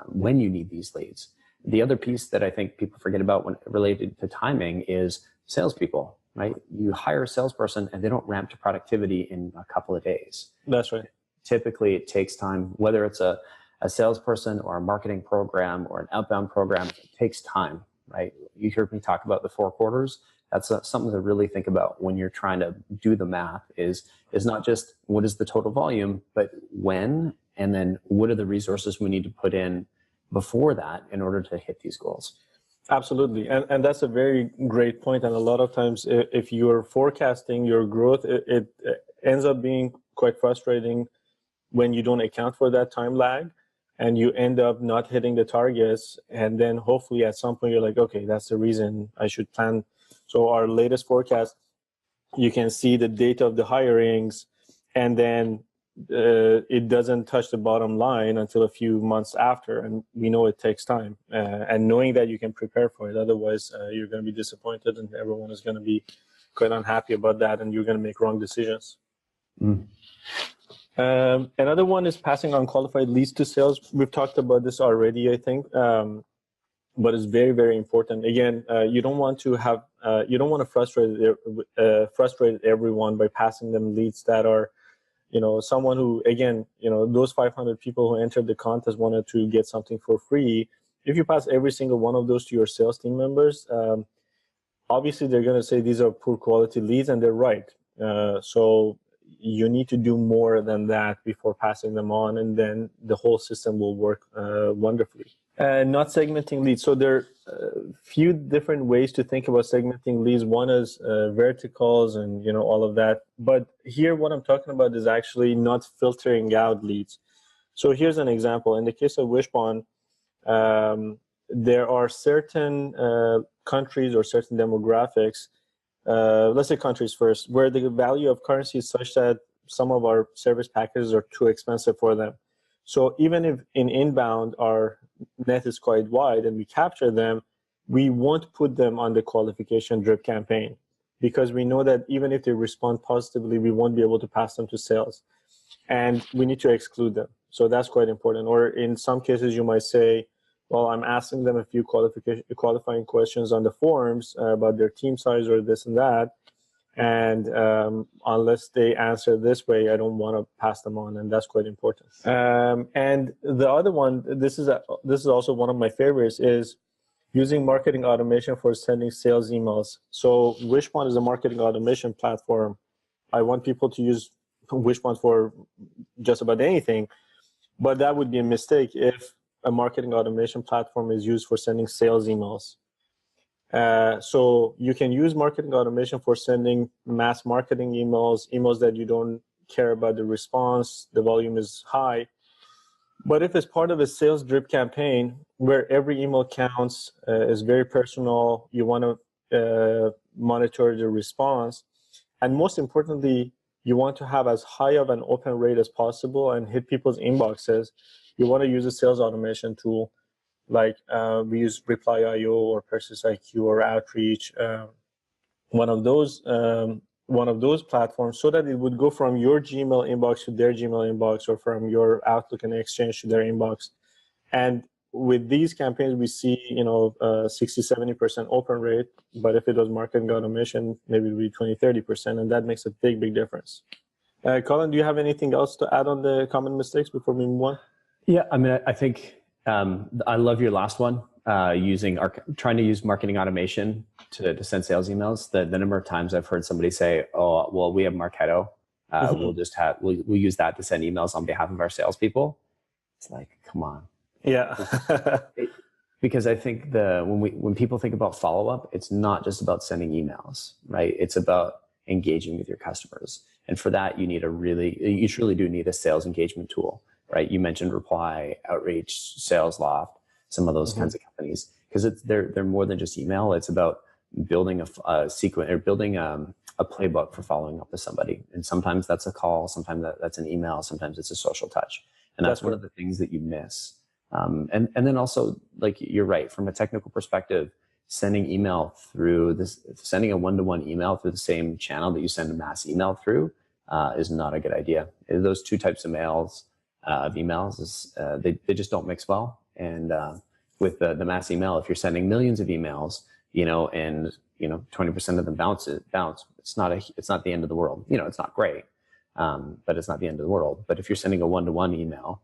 when you need these leads. The other piece that I think people forget about when related to timing is salespeople, right? You hire a salesperson and they don't ramp to productivity in a couple of days. That's right. Typically it takes time, whether it's a salesperson or a marketing program or an outbound program, it takes time, right? You heard me talk about the 4 quarters. That's something to really think about when you're trying to do the math is not just what is the total volume, but when, and then what are the resources we need to put in before that in order to hit these goals. Absolutely. And that's a very great point. And a lot of times if you're forecasting your growth, it ends up being quite frustrating when you don't account for that time lag and you end up not hitting the targets. And then hopefully at some point you're like, okay, that's the reason I should plan. So our latest forecast, you can see the date of the hirings, and then it doesn't touch the bottom line until a few months after. And we know it takes time. And knowing that you can prepare for it, otherwise you're going to be disappointed and everyone is going to be quite unhappy about that and you're going to make wrong decisions. Another one is passing on qualified leads to sales. We've talked about this already, I think, but it's very, very important. Again, you don't want to have, you don't want to frustrate everyone by passing them leads that are, someone who, again, those 500 people who entered the contest wanted to get something for free. If you pass every single one of those to your sales team members, obviously they're going to say these are poor quality leads, and they're right. So you need to do more than that before passing them on, and then the whole system will work wonderfully. Not segmenting leads. So there are a few different ways to think about segmenting leads. One is verticals and all of that. But here what I'm talking about is actually not filtering out leads. So here's an example. In the case of Wishpond, there are certain countries or certain demographics, let's say countries first, where the value of currency is such that some of our service packages are too expensive for them. So even if in inbound our net is quite wide and we capture them, we won't put them on the qualification drip campaign because we know that even if they respond positively, we won't be able to pass them to sales. And we need to exclude them. So that's quite important. Or in some cases, you might say, well, I'm asking them a few qualifying questions on the forums about their team size or this and that. And unless they answer this way, I don't want to pass them on, and that's quite important. And the other one, this is also one of my favorites, is using marketing automation for sending sales emails. So Wishpond is a marketing automation platform. I want people to use Wishpond for just about anything, but that would be a mistake if a marketing automation platform is used for sending sales emails. So you can use marketing automation for sending mass marketing emails that you don't care about the response, the volume is high. But if it's part of a sales drip campaign where every email counts, is very personal, you want to monitor the response, and most importantly, you want to have as high of an open rate as possible and hit people's inboxes, you want to use a sales automation tool like we use Reply.io or Persist IQ or Outreach one of those platforms, so that it would go from your Gmail inbox to their Gmail inbox, or from your Outlook and Exchange to their inbox. And with these campaigns, we see 60-70% open rate, but if it was marketing automation, maybe it would be 20-30%, and that makes a big difference. Collin, do you have anything else to add on the common mistakes before we move on? Yeah, I mean, I think I love your last one, trying to use marketing automation to send sales emails. The number of times I've heard somebody say, "Oh, well, we have Marketo. We'll use that to send emails on behalf of our salespeople." It's like, come on. Yeah. Because I think when people think about follow-up, it's not just about sending emails, right? It's about engaging with your customers. And for that, you truly do need a sales engagement tool, right? You mentioned Reply, Outreach, SalesLoft, some of those kinds of companies, because they're more than just email. It's about building a sequence, or building a playbook for following up with somebody. And sometimes that's a call, sometimes that's an email, sometimes it's a social touch. And that's one of the things that you miss. And then also, like, you're right, from a technical perspective, sending a one-to-one email through the same channel that you send a mass email through is not a good idea. Those two types of emails they just don't mix well. And with the mass email, if you're sending millions of emails, and 20% of them bounce, it's not the end of the world. It's not great, but it's not the end of the world. But if you're sending a one-to-one email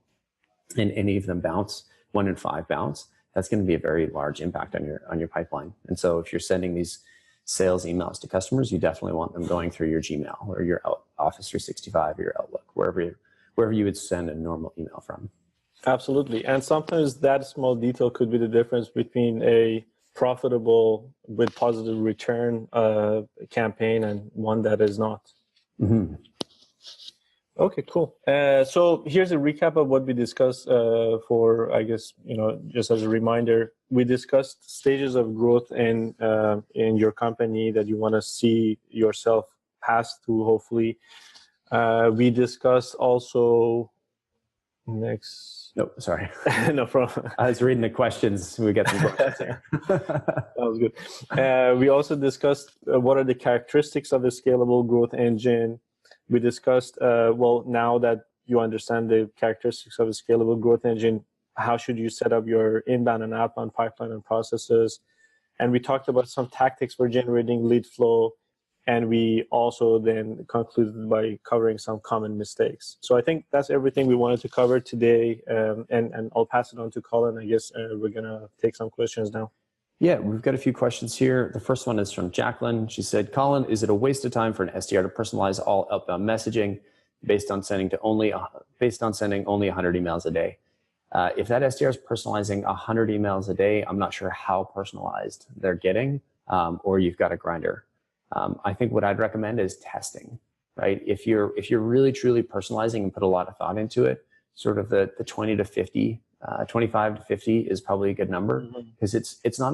and any of them bounce, 1 in 5 bounce, that's going to be a very large impact on your pipeline. And so if you're sending these sales emails to customers, you definitely want them going through your Gmail or your Office 365 or your Outlook, wherever you would send a normal email from. Absolutely. And sometimes that small detail could be the difference between a profitable with positive return campaign and one that is not. Mm-hmm. Okay, cool. So here's a recap of what we discussed for, I guess, just as a reminder, we discussed stages of growth in your company that you want to see yourself pass through, hopefully. We discussed also No, sorry. No problem. I was reading the questions. We got some questions here. That was good. We also discussed what are the characteristics of a scalable growth engine. We discussed, now that you understand the characteristics of a scalable growth engine, how should you set up your inbound and outbound pipeline and processes? And we talked about some tactics for generating lead flow. And we also then concluded by covering some common mistakes. So I think that's everything we wanted to cover today. And I'll pass it on to Collin. I guess we're going to take some questions now. Yeah, we've got a few questions here. The first one is from Jacqueline. She said, Collin, is it a waste of time for an SDR to personalize all outbound messaging based on sending only 100 emails a day? If that SDR is personalizing 100 emails a day, I'm not sure how personalized they're getting, or you've got a grinder. I think what I'd recommend is testing, right? If you're really truly personalizing and put a lot of thought into it, sort of the 20 to 50, 25 to 50 is probably a good number, because it's not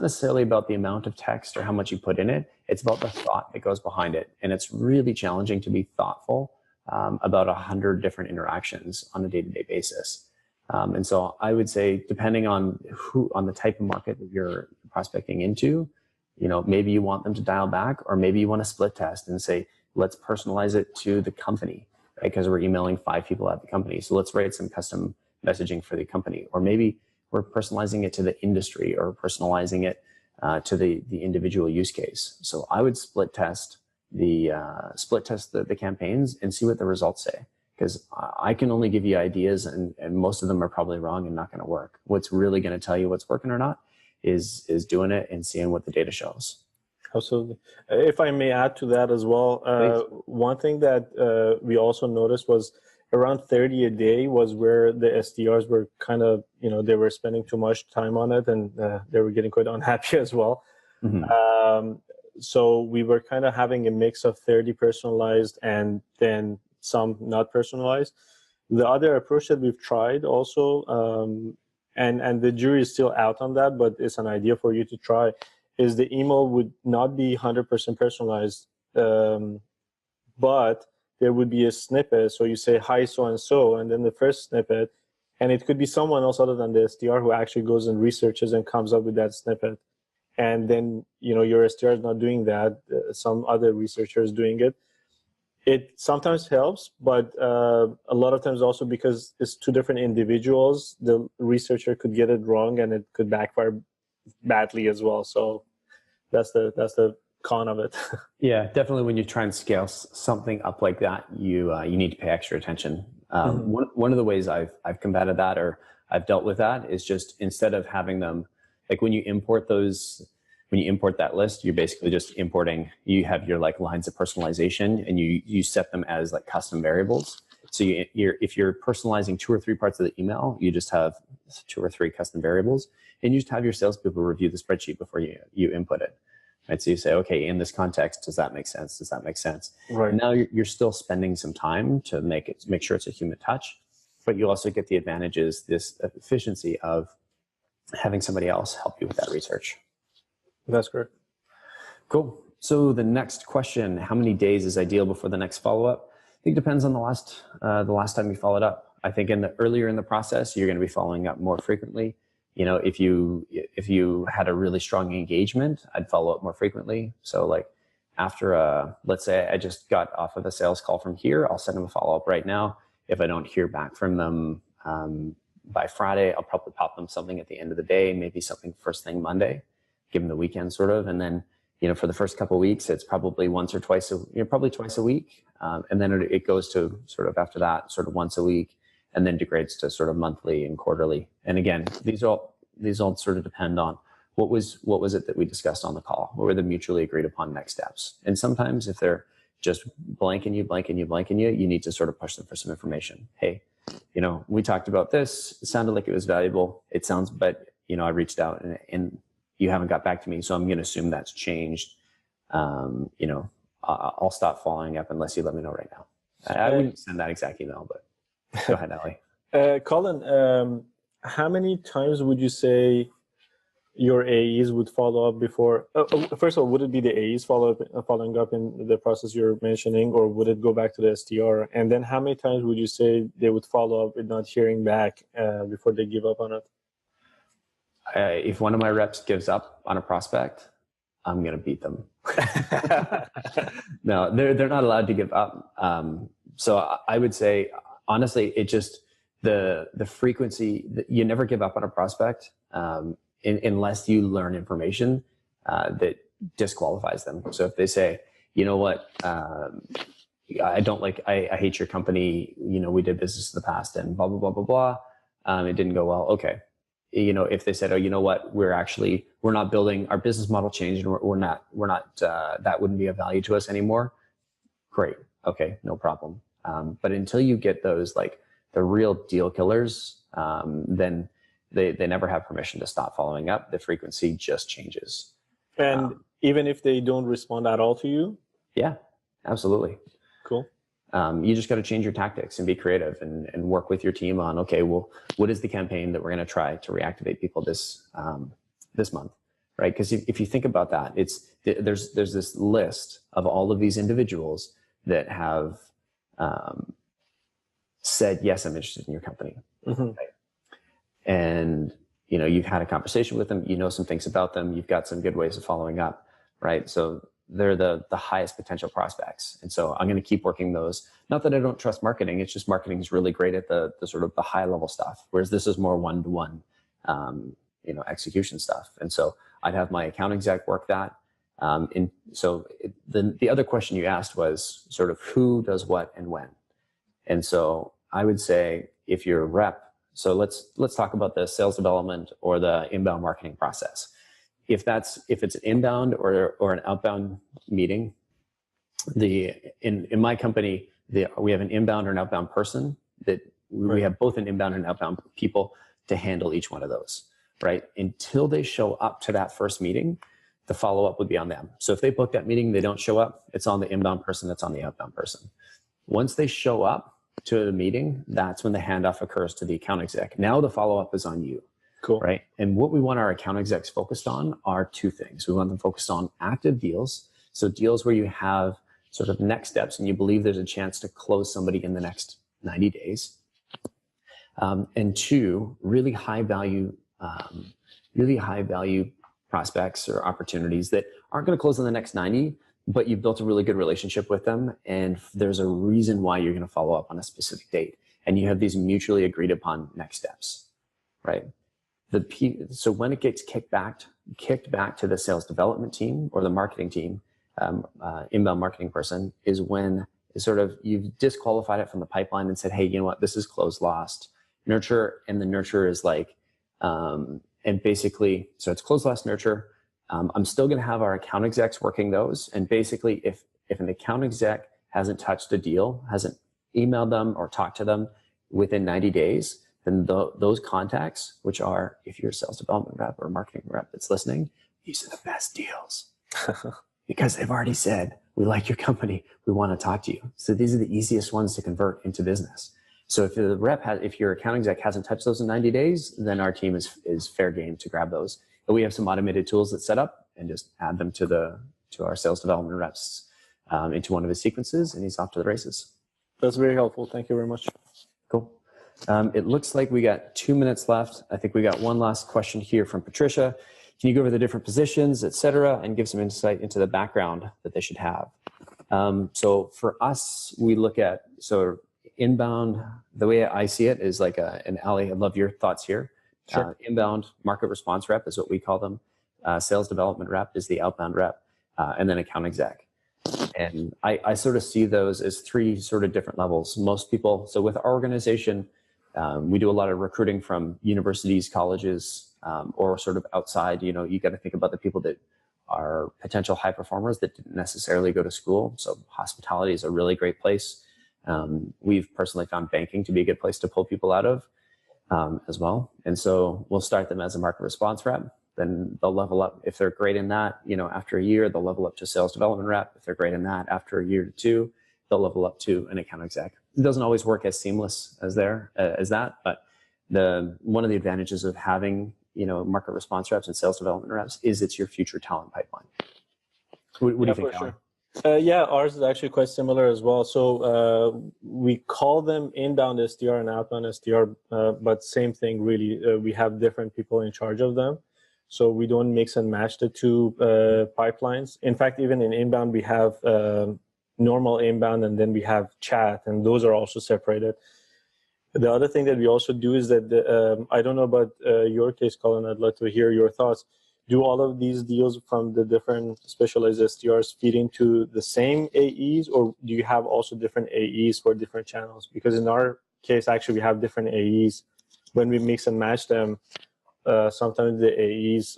necessarily about the amount of text or how much you put in it. It's about the thought that goes behind it. And it's really challenging to be thoughtful about 100 different interactions on a day-to-day basis. And so I would say, depending on the type of market that you're prospecting into, maybe you want them to dial back, or maybe you want to split test and say, let's personalize it to the company, right? Because we're emailing 5 people at the company. So let's write some custom messaging for the company. Or maybe we're personalizing it to the industry, or personalizing it to the individual use case. So I would split test the campaigns and see what the results say. Because I can only give you ideas, and most of them are probably wrong and not going to work. What's really going to tell you what's working or not is doing it and seeing what the data shows. Absolutely. If I may add to that as well, one thing that we also noticed was around 30 a day was where the SDRs were kind of, they were spending too much time on it, and they were getting quite unhappy as well. Mm-hmm. So we were kind of having a mix of 30 personalized and then some not personalized. The other approach that we've tried also, and the jury is still out on that, but it's an idea for you to try, is the email would not be 100% personalized, but there would be a snippet. So you say, hi, so-and-so, and then the first snippet, and it could be someone else other than the SDR who actually goes and researches and comes up with that snippet. and then your SDR is not doing that, some other researcher is doing it. It sometimes helps, but a lot of times also because it's two different individuals, the researcher could get it wrong and it could backfire badly as well. So that's the con of it. Yeah, definitely. When you try and scale something up like that, you need to pay extra attention. One of the ways I've combated that, or I've dealt with that, is just instead of having them, like when you import that list, you're basically just importing, you have your like lines of personalization and you set them as like custom variables. So if you're personalizing 2 or 3 parts of the email, you just have 2 or 3 custom variables, and you just have your salespeople review the spreadsheet before you input it. Right? So you say, okay, in this context, does that make sense? Does that make sense? Right. And now you're still spending some time to make sure it's a human touch, but you also get the advantages, this efficiency of having somebody else help you with that research. That's correct. Cool. So the next question, how many days is ideal before the next follow-up? I think it depends on the last time you followed up. I think earlier in the process, you're going to be following up more frequently. If you had a really strong engagement, I'd follow up more frequently. So like after let's say I just got off of a sales call from here, I'll send them a follow-up right now. If I don't hear back from them by Friday, I'll probably pop them something at the end of the day, maybe something first thing Monday, give them the weekend sort of. And then, for the first couple of weeks, it's probably probably twice a week. And then it goes to sort of after that, sort of once a week, and then degrades to sort of monthly and quarterly. And again, these all sort of depend on what was it that we discussed on the call? What were the mutually agreed upon next steps? And sometimes if they're just blanking you, you need to sort of push them for some information. Hey, we talked about this. It sounded like it was valuable. It sounds, but I reached out and you haven't got back to me, so I'm going to assume that's changed. I'll stop following up unless you let me know right now. I wouldn't send that exact email, but go ahead, Ali. Collin, how many times would you say your AEs would follow up before? First of all, would it be the AEs following up in the process you're mentioning, or would it go back to the SDR? And then how many times would you say they would follow up with not hearing back before they give up on it? If one of my reps gives up on a prospect, I'm going to beat them. No, they're not allowed to give up. So I would say, honestly, it just, the frequency, you never give up on a prospect unless you learn information that disqualifies them. So if they say, you know what, I hate your company, we did business in the past and blah, blah, blah, blah, blah. It didn't go well. Okay. If they said, oh, you know what, we're not building, our business model changed, and we're not that wouldn't be of value to us anymore. Great. Okay. No problem. But until you get those, like the real deal killers, then they never have permission to stop following up. The frequency just changes. And even if they don't respond at all to you? Yeah, absolutely. Cool. You just got to change your tactics and be creative and work with your team on, okay, well, what is the campaign that we're going to try to reactivate people this month, right? Because if you think about that, there's this list of all of these individuals that have said, yes, I'm interested in your company. Mm-hmm. Right? And, you've had a conversation with them, some things about them, you've got some good ways of following up, right? So they're the highest potential prospects. And so I'm going to keep working those. Not that I don't trust marketing. It's just marketing is really great at the sort of the high level stuff, whereas this is more one-to-one, execution stuff. And so I'd have my account exec work that. The other question you asked was sort of who does what and when. And so I would say if you're a rep, so let's talk about the sales development or the inbound marketing process. If it's an inbound or an outbound meeting, in my company, we have an inbound or an outbound person that we have both an inbound and outbound people to handle each one of those, right? Until they show up to that first meeting, the follow-up would be on them. So if they book that meeting, they don't show up, it's on the inbound person, that's on the outbound person. Once they show up to the meeting, that's when the handoff occurs to the account exec. Now the follow-up is on you. Cool. Right. And what we want our account execs focused on are 2 things. We want them focused on active deals. So deals where you have sort of next steps and you believe there's a chance to close somebody in the next 90 days. And 2, really high value prospects or opportunities that aren't going to close in the next 90, but you've built a really good relationship with them. And there's a reason why you're going to follow up on a specific date. And you have these mutually agreed upon next steps, right? So when it gets kicked back to the sales development team or the marketing team, inbound marketing person, is when sort of you've disqualified it from the pipeline and said, hey, you know what, this is closed lost. Nurture, and the nurture is like, and basically, so it's closed lost nurture. I'm still going to have our account execs working those. And basically, if an account exec hasn't touched a deal, hasn't emailed them or talked to them within 90 days, then those contacts, which are, if you're a sales development rep or a marketing rep that's listening, these are the best deals because they've already said, we like your company, we want to talk to you. So these are the easiest ones to convert into business. So if your account exec hasn't touched those in 90 days, then our team is fair game to grab those. But we have some automated tools that set up and just add them to our sales development reps into one of his sequences, and he's off to the races. That's very helpful. Thank you very much. Cool. It looks like we got 2 minutes left. I think we got one last question here from Patricia. Can you go over the different positions, et cetera, and give some insight into the background that they should have? So for us, we look at, so inbound, the way I see it is like an Ali, I'd love your thoughts here. Sure. Inbound market response rep is what we call them. Sales development rep is the outbound rep, and then account exec. And I sort of see those as three sort of different levels. Most people, so with our organization, we do a lot of recruiting from universities, colleges, or sort of outside. You know, you got to think about the people that are potential high performers that didn't necessarily go to school. So hospitality is a really great place. We've personally found banking to be a good place to pull people out of as well. And so we'll start them as a market response rep. Then they'll level up. If they're great in that, you know, after a year, they'll level up to sales development rep. If they're great in that, after a year to two, they'll level up to an account exec. It doesn't always work as seamless as that, but one of the advantages of having, you know, market response reps and sales development reps is it's your future talent pipeline. What do you think, Alan? Sure. Yeah, ours is actually quite similar as well. So we call them inbound SDR and outbound SDR, but same thing really. We have different people in charge of them. So we don't mix and match the two pipelines. In fact, even in inbound, we have normal inbound and then we have chat, and those are also separated. The other thing that we also do is that, I don't know about your case, Collin, I'd like to hear your thoughts. Do all of these deals from the different specialized SDRs feed into the same AEs, or do you have also different AEs for different channels? Because in our case, actually, we have different AEs. When we mix and match them, sometimes the AEs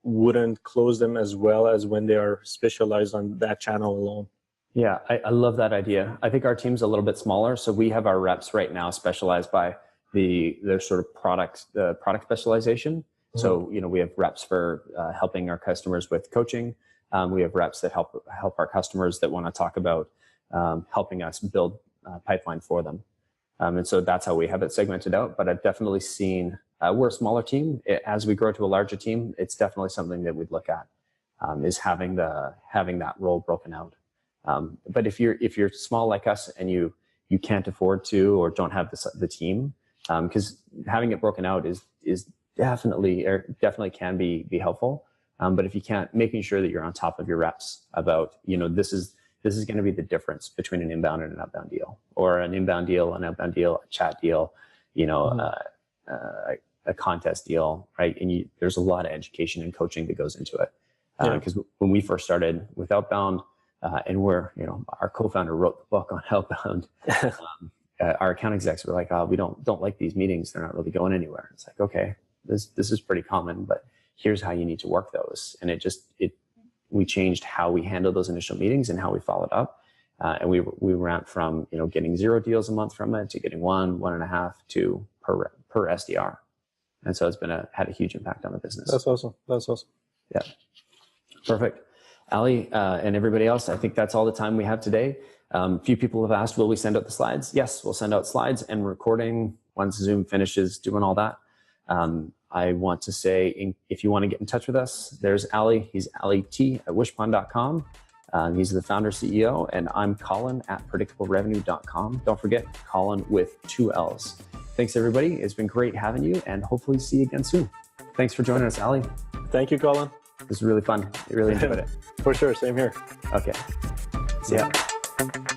wouldn't close them as well as when they are specialized on that channel alone. Yeah, I love that idea. I think our team's a little bit smaller, so we have our reps right now specialized by their sort of product specialization. Mm-hmm. So, you know, we have reps for helping our customers with coaching. We have reps that help our customers that want to talk about helping us build pipeline for them. And so that's how we have it segmented out. But I've definitely seen, we're a smaller team. As we grow to a larger team, it's definitely something that we'd look at, is having that role broken out. But if you're small like us and you can't afford to or don't have the team, because having it broken out is definitely can be helpful. But if you can't, making sure that you're on top of your reps about, you know, this is going to be the difference between an inbound and an outbound deal, or an inbound deal, an outbound deal, a chat deal, you know, a contest deal, right? And there's a lot of education and coaching that goes into it. Because when we first started with outbound, and our co-founder wrote the book on outbound, our account execs were like, oh, we don't like these meetings. They're not really going anywhere. It's like, okay, this is pretty common, but here's how you need to work those. And we changed how we handled those initial meetings and how we followed up. And we ramped from, you know, getting 0 deals a month from it to getting 1.5, 2 per SDR. And so it's had a huge impact on the business. That's awesome. Yeah. Perfect. Ali and everybody else, I think that's all the time we have today. A few people have asked, will we send out the slides? Yes, we'll send out slides and recording once Zoom finishes doing all that. I want to say, if you want to get in touch with us, there's Ali. He's Ali T at wishpond.com. He's the founder CEO, and I'm Collin at predictablerevenue.com. Don't forget, Collin with 2 L's. Thanks, everybody. It's been great having you, and hopefully see you again soon. Thanks for joining us, Ali. Thank you, Collin. This was really fun. I really enjoyed it. For sure. Same here. Okay. See ya. Yeah.